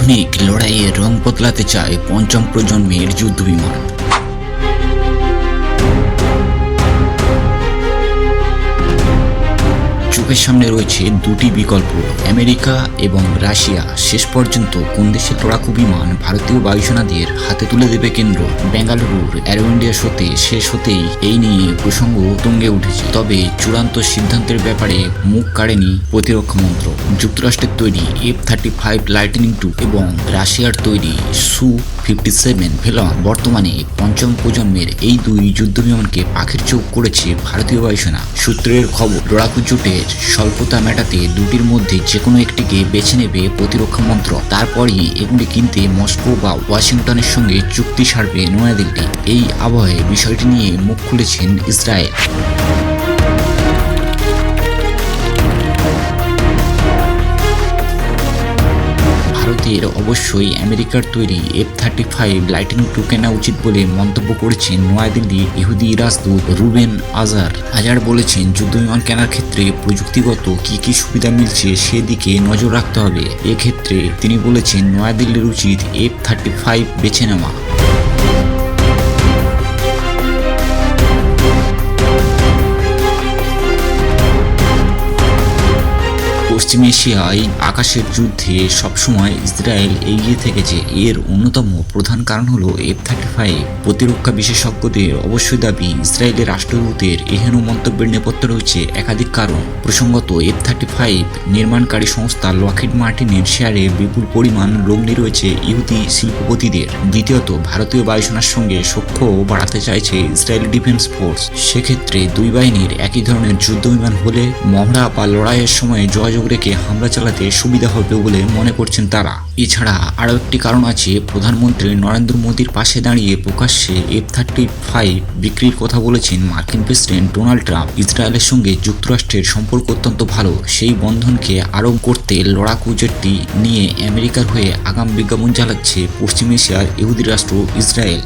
আধুনিক লড়াইয়ের রং বদলাতে চায় পঞ্চম প্রজন্মের যুদ্ধবিমান। চোখের সামনে রয়েছে দুটি বিকল্প, আমেরিকা এবং রাশিয়া। শেষ পর্যন্ত কোন দেশের লড়াকু বিমান ভারতীয় বায়ুসেনাদের হাতে তুলে দেবে কেন্দ্র? বেঙ্গালুরুর এরো ইন্ডিয়া শোতে শেষ হতেই এই নিয়ে প্রসঙ্গ তুঙ্গে উঠেছে। তবে চূড়ান্ত সিদ্ধান্তের ব্যাপারে মুখ কাড়েনি প্রতিরক্ষা মন্ত্রক। যুক্তরাষ্ট্রের তৈরি F-35 লাইটনিং II এবং রাশিয়ার তৈরি Su-57 ভেলন বর্তমানে পঞ্চম প্রজন্মের এই দুই যুদ্ধবিমানকে পাখির চোখ করেছে ভারতীয় বায়ুসেনা। সূত্রের খবর, লড়াকু জোটের স্বল্পতা মেটাতে দুটির মধ্যে যে কোনো একটিকে বেছে নেবে প্রতিরক্ষা মন্ত্রক। তারপরই এগুলি কিনতে মস্কো বা ওয়াশিংটনের সঙ্গে চুক্তি সারবে নয়াদিল্লি। এই আবহে বিষয়টি নিয়ে মুখ খুলেছেন ইসরায়েল। ভারতের অবশ্যই আমেরিকার তৈরি F-35 লাইটনিং II কেনা উচিত বলে মন্তব্য করেছেন নয়াদিল্লির ইহুদি রাজদূত রুবেন আজার বলেছেন, যুদ্ধবিমান কেনার ক্ষেত্রে প্রযুক্তিগত কি সুবিধা মিলছে সেদিকে নজর রাখতে হবে। এক্ষেত্রে তিনি বলেছেন, নয়াদিল্লির উচিত F-35 বেছে নেওয়া। পশ্চিম এশিয়ায় আকাশের যুদ্ধে সবসময় ইসরায়েল এগিয়ে থেকেছে। এর অন্যতম প্রধান কারণ হলো F-35। প্রতিরক্ষা বিশেষজ্ঞদের অবশ্যই দাবি, ইসরায়েলের রাষ্ট্রদূতের এহেন মন্তব্যের নেপথ্যে রয়েছে একাধিক কারণ। প্রসঙ্গত, F-35 নির্মাণকারী সংস্থা লকহিড মার্টিনের শেয়ারে বিপুল পরিমাণ লগ্নি রয়েছে ইহুদি শিল্পপতিদের। দ্বিতীয়ত, ভারতীয় বায়ুসেনার সঙ্গে সখ্য বাড়াতে চাইছে ইসরায়েলি ডিফেন্স ফোর্স। সেক্ষেত্রে দুই বাহিনীর একই ধরনের যুদ্ধবিমান হলে মহড়া বা লড়াইয়ের সময় যোগাযোগ রেখে হামলা চালাতে সুবিধা হবে বলে মনে করছেন তারা। এছাড়া আরও একটি কারণ আছে, প্রধানমন্ত্রী নরেন্দ্র মোদীর পাশে দাঁড়িয়ে প্রকাশ্যে F-35 বিক্রির কথা বলেছেন মার্কিন প্রেসিডেন্ট ডোনাল্ড ট্রাম্প। ইসরায়েলের সঙ্গে যুক্তরাষ্ট্রের সম্পর্ক অত্যন্ত ভালো। সেই বন্ধনকে আরও করতে লড়াকু জেটটি নিয়ে আমেরিকার হয়ে আগাম বিজ্ঞাপন চালাচ্ছে পশ্চিম এশিয়ার ইহুদি রাষ্ট্র ইসরায়েল।